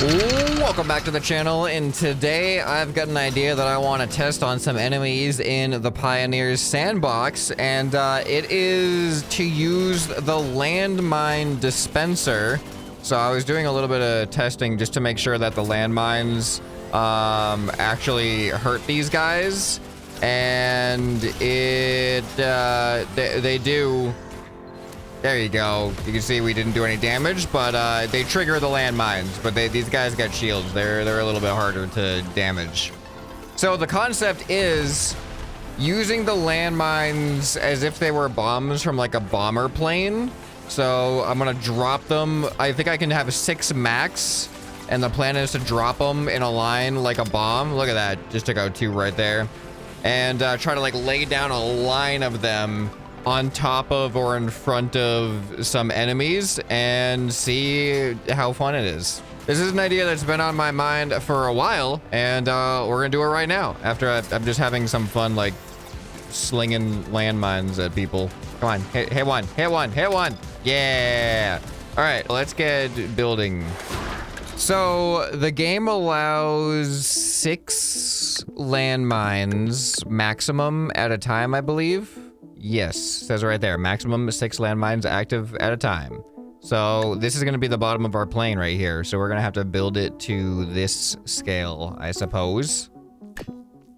Welcome back to the channel, and today I've got an idea that I want to test on some enemies in the Pioneers sandbox, and it is to use the landmine dispenser. So I was doing a little bit of testing just to make sure that the landmines actually hurt these guys, and they do. There you go. You can see we didn't do any damage, but they trigger the landmines. But these guys got shields. They're a little bit harder to damage. So the concept is using the landmines as if they were bombs from like a bomber plane. So I'm gonna drop them. I think I can have 6 max, and the plan is to drop them in a line like a bomb. Look at that. Just took out 2 right there, and try to like lay down a line of them on top of or in front of some enemies and see how fun it is. This is an idea that's been on my mind for a while, and we're gonna do it right now after I'm just having some fun like slinging landmines at people. Come on, hit one, hit one, hit one. Yeah. All right, let's get building. So the game allows 6 landmines maximum at a time, I believe. Yes, says right there, maximum 6 landmines active at a time. So this is going to be the bottom of our plane right here. So we're going to have to build it to this scale, I suppose.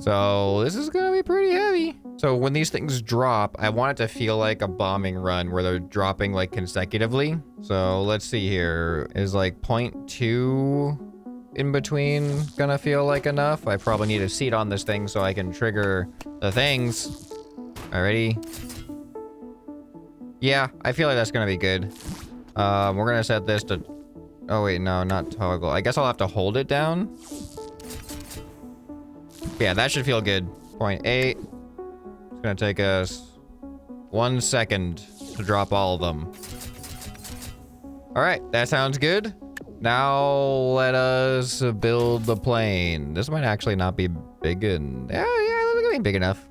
So this is going to be pretty heavy. So when these things drop, I want it to feel like a bombing run where they're dropping like consecutively. So let's see here. Is like 0.2 in between gonna feel like enough? I probably need a seat on this thing so I can trigger the things. Alrighty. Yeah, I feel like that's gonna be good. We're gonna set this to... Oh wait, no, not toggle. I guess I'll have to hold it down. Yeah, that should feel good. 0.8. It's gonna take us 1 second to drop all of them. Alright, that sounds good. Now let us build the plane. This might actually not be big and... Yeah, it's gonna be big enough.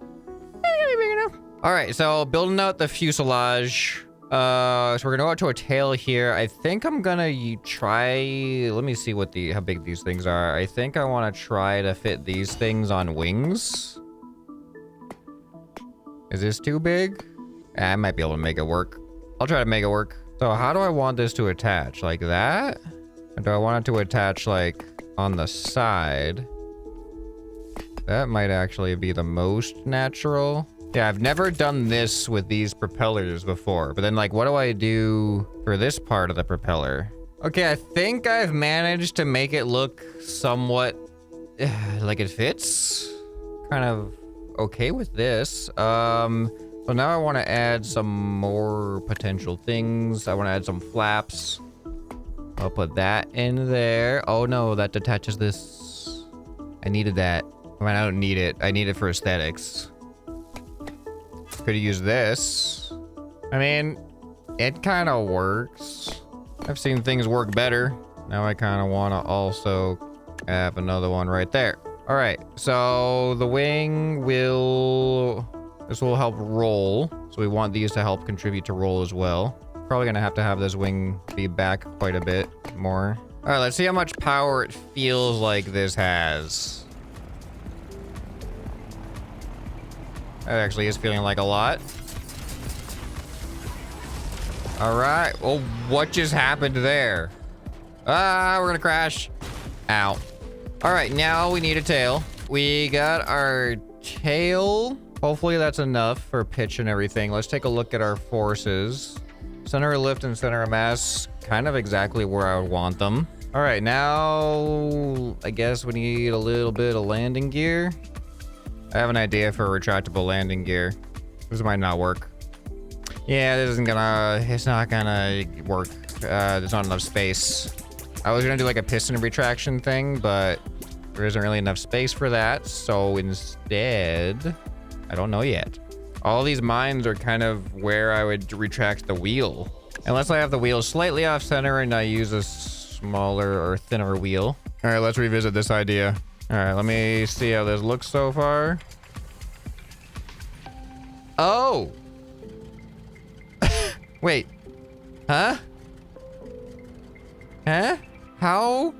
All right, so building out the fuselage. So we're gonna go out to a tail here. I think I'm gonna try. Let me see what how big these things are. I think I want to try to fit these things on wings. Is this too big? I might be able to make it work. I'll try to make it work. So how do I want this to attach? Like that? Or do I want it to attach like on the side? That might actually be the most natural. Yeah, I've never done this with these propellers before, but then like, what do I do for this part of the propeller? Okay, I think I've managed to make it look somewhat like it fits. Kind of okay with this. So now I want to add some more potential things. I want to add some flaps. I'll put that in there. Oh no, that detaches this. I needed that. I mean, I don't need it. I need it for aesthetics. Could use this. I mean, it kind of works. I've seen things work better. Now I kind of want to also have another one right there. All right, so the wing this will help roll. So we want these to help contribute to roll as well. Probably gonna have to have this wing be back quite a bit more. All right, let's see how much power it feels like this has. That actually is feeling like a lot. All right. Well, what just happened there? Ah, we're gonna crash. Ow. All right, now we need a tail. We got our tail. Hopefully that's enough for pitch and everything. Let's take a look at our forces. Center of lift and center of mass, kind of exactly where I would want them. All right, now I guess we need a little bit of landing gear. I have an idea for a retractable landing gear. This might not work. Yeah, it's not gonna work. There's not enough space. I was gonna do like a piston retraction thing, but there isn't really enough space for that. So instead, I don't know yet. All these mines are kind of where I would retract the wheel. Unless I have the wheel slightly off center and I use a smaller or thinner wheel. All right, let's revisit this idea. All right, let me see how this looks so far. Oh! Wait. Huh? Huh? How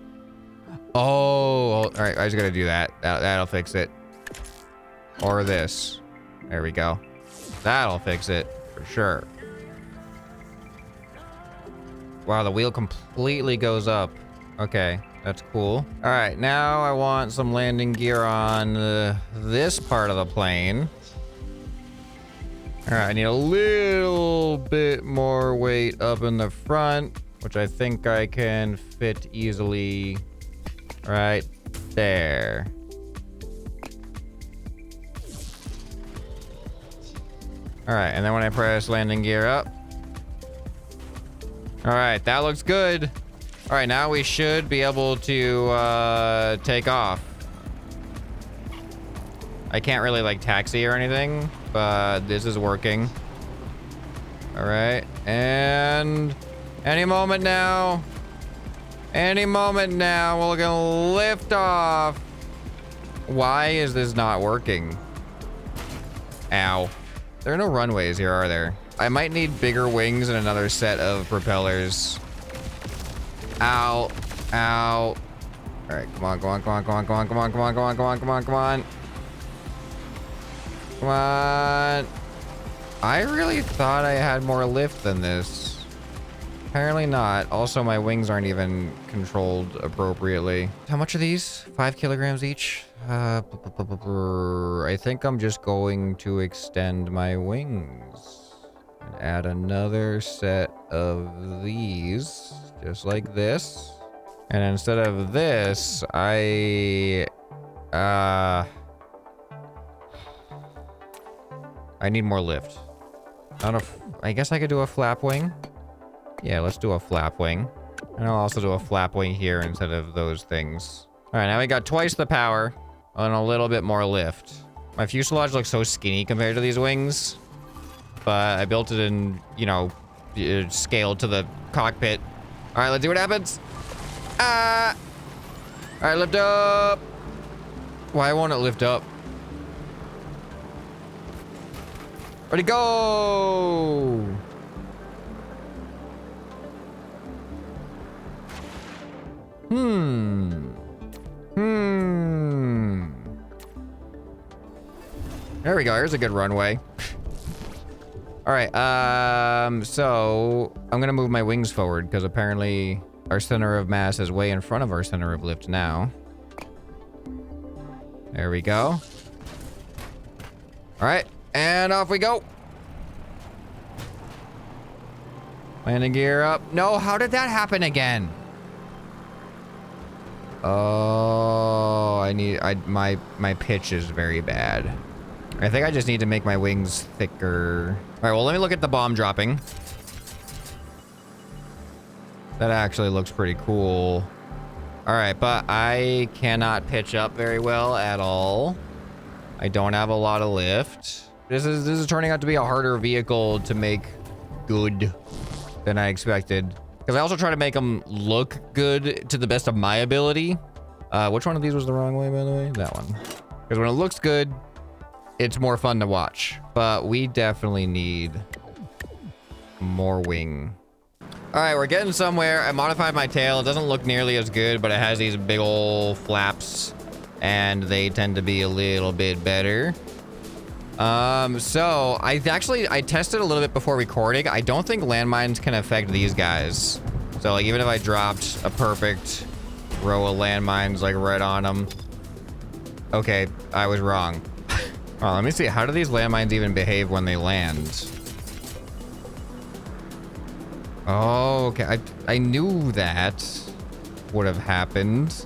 Oh, all right. I just gotta do that. That'll fix it. Or this. There we go. That'll fix it for sure. Wow, the wheel completely goes up. Okay, that's cool. All right, now I want some landing gear on this part of the plane. All right, I need a little bit more weight up in the front, which I think I can fit easily right there. All right, and then when I press landing gear up. All right, that looks good. All right, now we should be able to take off. I can't really like taxi or anything, but this is working. All right, and any moment now. Any moment now, we're gonna lift off. Why is this not working? Ow. There are no runways here, are there? I might need bigger wings and another set of propellers. Ow. Ow. All right, come on, come on, come on, come on, come on, come on, come on, come on, come on, come on, come on. Come on. I really thought I had more lift than this. Apparently not. Also, my wings aren't even controlled appropriately. How much are these? 5 kilograms each? I think I'm just going to extend my wings. And add another set of these. Just like this. And instead of this, I need more lift. I guess I could do a flap wing. Yeah, let's do a flap wing. And I'll also do a flap wing here instead of those things. All right, now we got twice the power and a little bit more lift. My fuselage looks so skinny compared to these wings, but I built it in, you know, scale to the cockpit. All right, let's see what happens. Ah! All right, lift up. Why won't it lift up? Ready, go! There we go. Here's a good runway. All right. So I'm gonna move my wings forward because apparently our center of mass is way in front of our center of lift now. There we go. All right, and off we go. Landing gear up. No, how did that happen again? Oh, my pitch is very bad. I think I just need to make my wings thicker. All right, well, let me look at the bomb dropping. That actually looks pretty cool. All right, but I cannot pitch up very well at all. I don't have a lot of lift. This is turning out to be a harder vehicle to make good than I expected. Because I also try to make them look good to the best of my ability. Which one of these was the wrong way, by the way? That one. Because when it looks good, it's more fun to watch. But we definitely need more wing. All right, we're getting somewhere. I modified my tail. It doesn't look nearly as good, but it has these big old flaps, and they tend to be a little bit better. So I tested a little bit before recording. I don't think landmines can affect these guys. So like, even if I dropped a perfect row of landmines like right on them. Okay, I was wrong. Oh, let me see. How do these landmines even behave when they land? Oh, okay. I knew that would have happened.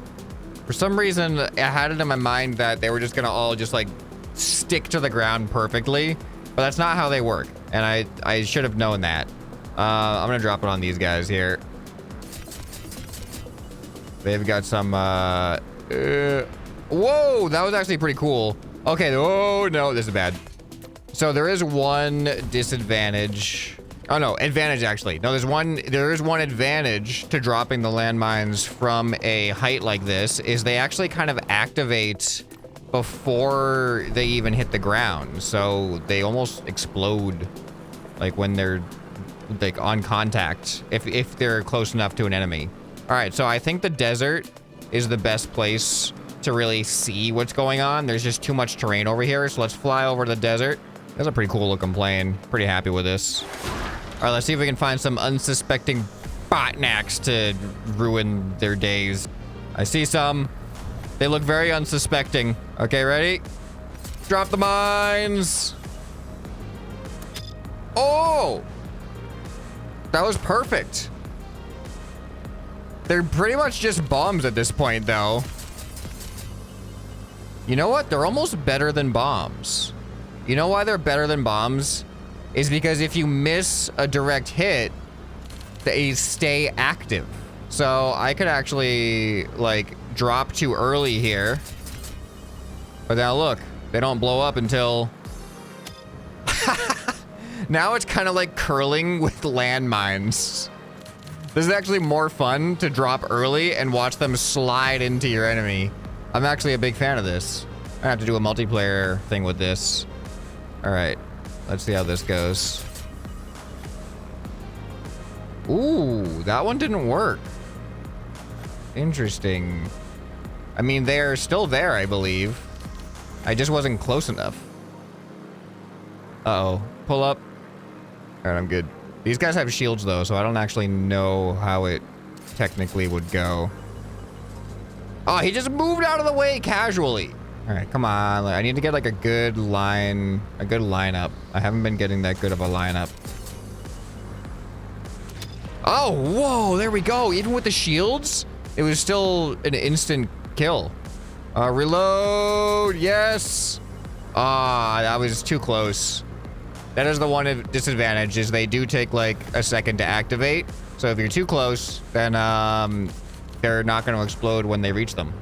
For some reason, I had it in my mind that they were just gonna all just like stick to the ground perfectly, but that's not how they work. And I should have known that. I'm gonna drop it on these guys here. They've got some, whoa, that was actually pretty cool. Okay, oh no, this is bad. So there is one disadvantage. Oh no, advantage actually. No, there is one advantage to dropping the landmines from a height like this, is they actually kind of activate before they even hit the ground. So they almost explode like when they're like on contact, if they're close enough to an enemy. All right, so I think the desert is the best place to really see what's going on. There's just too much terrain over here, so let's fly over to the desert. That's a pretty cool looking plane. Pretty happy with this. All right, let's see if we can find some unsuspecting botnacks to ruin their days. I see some. They look very unsuspecting. Okay, ready? Drop the mines. Oh! That was perfect. They're pretty much just bombs at this point, though. You know what? They're almost better than bombs. You know why they're better than bombs? Is because if you miss a direct hit, they stay active. So I could actually, like, drop too early here. But now look, they don't blow up until... Now it's kind of like curling with landmines. This is actually more fun to drop early and watch them slide into your enemy. I'm actually a big fan of this. I have to do a multiplayer thing with this. All right, let's see how this goes. Ooh, that one didn't work. Interesting. I mean, they're still there, I believe. I just wasn't close enough. Uh-oh, pull up. All right, I'm good. These guys have shields though, so I don't actually know how it technically would go. Oh, he just moved out of the way casually. All right, come on. I need to get like a good lineup. I haven't been getting that good of a lineup. Oh, whoa, there we go. Even with the shields, it was still an instant kill. Reload, yes. Ah, that was too close. That is the one disadvantage, is they do take like a second to activate. So if you're too close, then they're not going to explode when they reach them.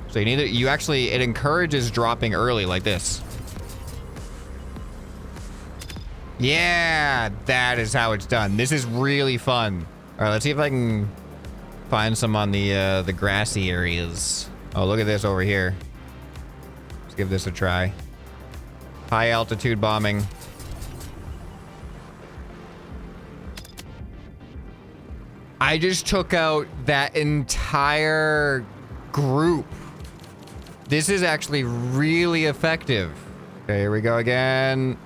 So it encourages dropping early like this. Yeah, that is how it's done. This is really fun. All right, let's see if I can find some on the grassy areas. Oh, look at this over here. Let's give this a try. High altitude bombing. I just took out that entire group. This is actually really effective. Okay, here we go again.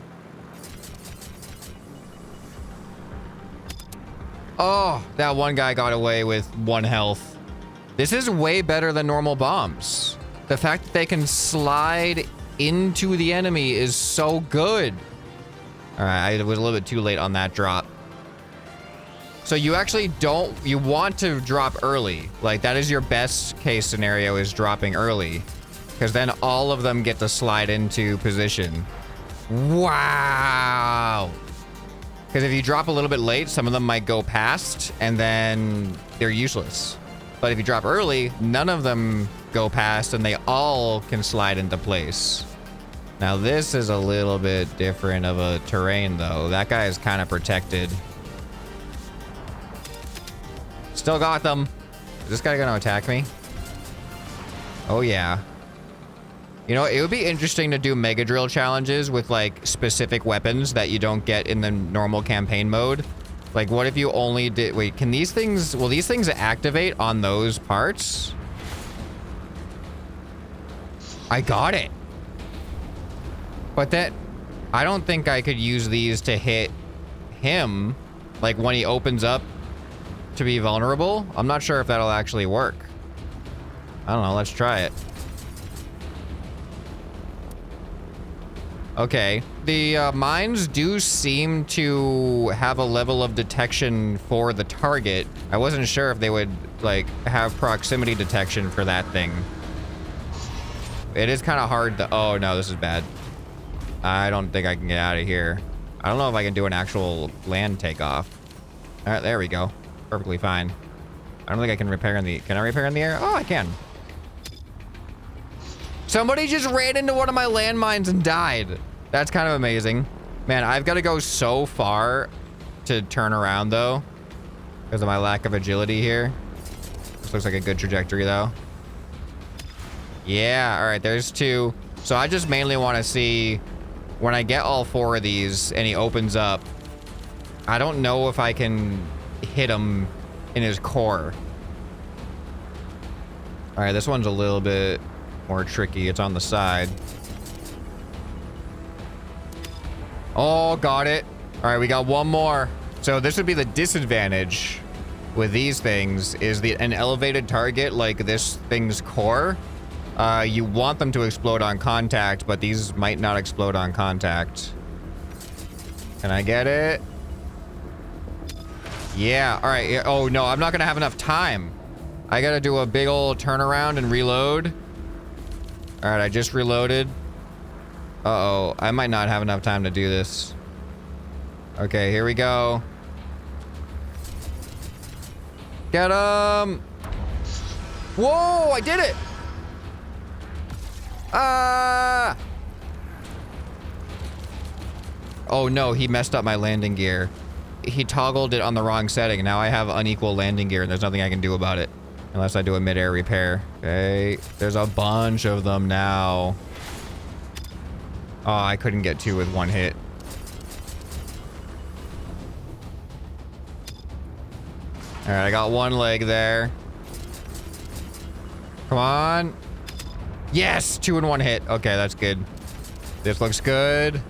Oh, that one guy got away with 1 health. This is way better than normal bombs. The fact that they can slide into the enemy is so good. All right, I was a little bit too late on that drop. So you actually you want to drop early. Like, that is your best case scenario, is dropping early. Because then all of them get to slide into position. Wow. Because if you drop a little bit late, some of them might go past and then they're useless. But if you drop early, none of them go past and they all can slide into place. Now this is a little bit different of a terrain though. That guy is kind of protected. Still got them. Is this guy gonna attack me? Oh yeah. You know, it would be interesting to do mega drill challenges with like specific weapons that you don't get in the normal campaign mode. Like, what if you only did, wait, can these things, will these things activate on those parts? I got it. But that, I don't think I could use these to hit him, like when he opens up to be vulnerable. I'm not sure if that'll actually work. I don't know, let's try it. Okay, the mines do seem to have a level of detection for the target. I wasn't sure if they would like have proximity detection for that thing. It is kind of hard to, oh no, this is bad. I don't think I can get out of here. I don't know if I can do an actual land takeoff. All right, there we go. Perfectly fine. I don't think I can repair in the, can I repair in the air? Oh, I can. Somebody just ran into one of my landmines and died. That's kind of amazing. Man, I've got to go so far to turn around though, because of my lack of agility here. This looks like a good trajectory though. Yeah, all right, there's 2. So I just mainly want to see when I get all 4 of these and he opens up, I don't know if I can hit him in his core. All right, this one's a little bit more tricky. It's on the side. Oh, got it. All right, we got one more. So this would be the disadvantage with these things is an elevated target like this thing's core. You want them to explode on contact, but these might not explode on contact. Can I get it? Yeah, all right. Yeah. Oh no, I'm not gonna have enough time. I gotta do a big old turnaround and reload. All right, I just reloaded. Uh-oh, I might not have enough time to do this. Okay, here we go. Get him! Whoa, I did it! Ah! Oh no, he messed up my landing gear. He toggled it on the wrong setting. Now I have unequal landing gear and there's nothing I can do about it. Unless I do a mid-air repair. Okay, there's a bunch of them now. Oh, I couldn't get two with one hit. All right, I got one leg there. Come on. Yes, 2 in 1 hit. Okay, that's good. This looks good.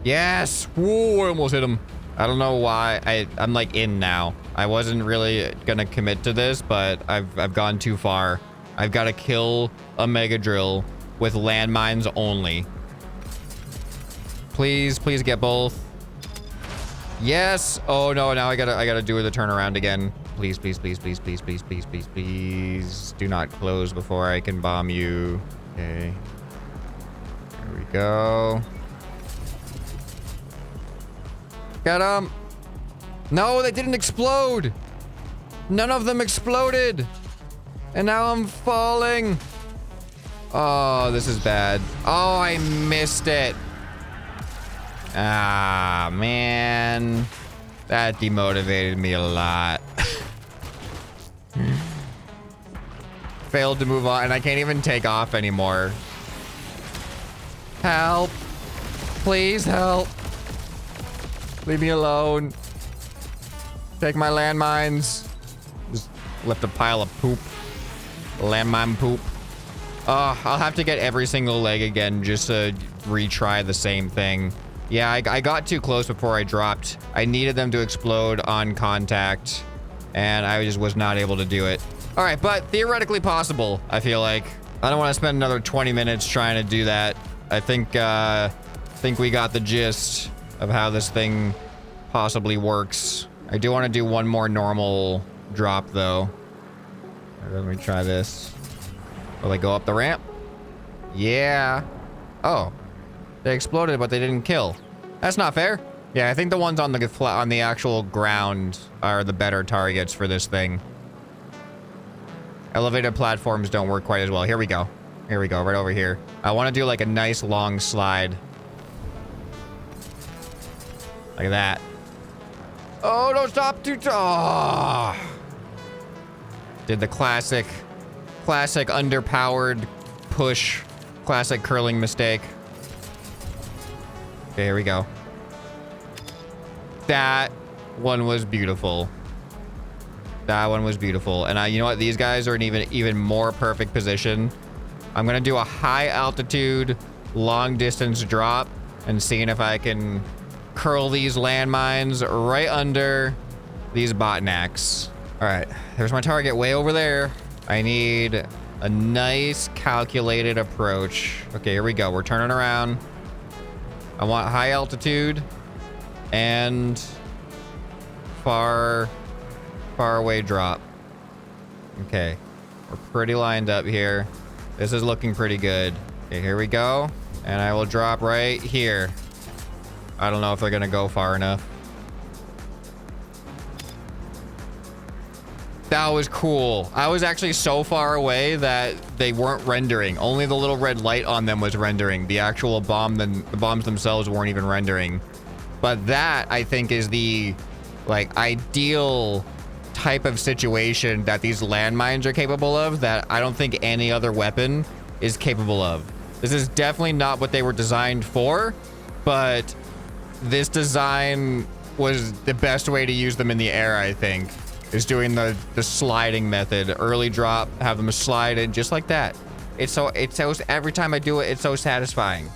Yes. Whoa, I almost hit him. I don't know why. I'm like in now. I wasn't really gonna commit to this, but I've gone too far. I've got to kill a mega drill with landmines only. Please, please get both. Yes. Oh no, now I gotta do the turnaround again. Please, please, please, please, please, please, please, please, please. Do not close before I can bomb you. Okay. There we go. Get him. No, they didn't explode. None of them exploded. And now I'm falling. Oh, this is bad. Oh, I missed it. Ah, man. That demotivated me a lot. Failed to move on, and I can't even take off anymore. Help. Please help. Leave me alone. Take my landmines. Just left a pile of poop. Landmine poop. I'll have to get every single leg again just to retry the same thing. Yeah, I got too close before I dropped. I needed them to explode on contact, and I just was not able to do it. All right, but theoretically possible, I feel like. I don't want to spend another 20 minutes trying to do that. I think we got the gist of how this thing possibly works. I do want to do one more normal drop, though. Let me try this. Will they go up the ramp? Yeah. Oh. They exploded, but they didn't kill. That's not fair. Yeah, I think the ones on the actual ground are the better targets for this thing. Elevated platforms don't work quite as well. Here we go. Here we go, right over here. I want to do like a nice long slide. Like that. Oh, don't stop. Oh. Did the classic underpowered push, classic curling mistake. Okay, here we go. That one was beautiful. That one was beautiful. And you know what? These guys are in even more perfect position. I'm gonna do a high altitude, long distance drop and seeing if I can curl these landmines right under these botnacks. All right, there's my target way over there. I need a nice calculated approach. Okay, here we go. We're turning around. I want high altitude and far away drop. Okay, we're pretty lined up here. This is looking pretty good. Okay, here we go. And I will drop right here. I don't know if they're gonna go far enough. That was cool. I was actually so far away that they weren't rendering. Only the little red light on them was rendering. The actual bomb, the bombs themselves weren't even rendering. But that, I think, is the like ideal type of situation that these landmines are capable of that I don't think any other weapon is capable of. This is definitely not what they were designed for, but this design was the best way to use them in the air, I think. is doing the sliding method. Early drop, have them slide in just like that. It's so every time I do it, it's so satisfying.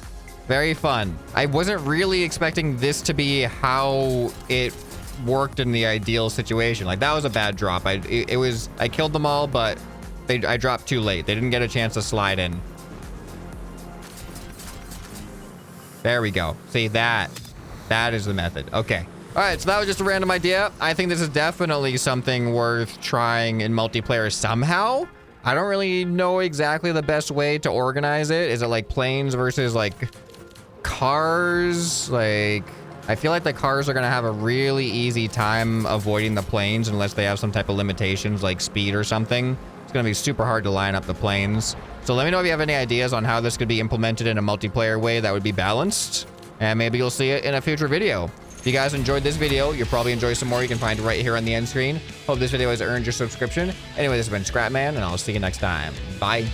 Very fun. I wasn't really expecting this to be how it worked in the ideal situation. Like, that was a bad drop. I killed them all, but I dropped too late. They didn't get a chance to slide in. There we go. See, that is the method. Okay. All right, so that was just a random idea. I think this is definitely something worth trying in multiplayer somehow. I don't really know exactly the best way to organize it. Is it like planes versus like cars? Like, I feel like the cars are gonna have a really easy time avoiding the planes unless they have some type of limitations like speed or something. It's gonna be super hard to line up the planes. So let me know if you have any ideas on how this could be implemented in a multiplayer way that would be balanced. And maybe you'll see it in a future video. If you guys enjoyed this video, you'll probably enjoy some more. You can find it right here on the end screen. Hope this video has earned your subscription. Anyway, this has been ScrapMan, and I'll see you next time. Bye.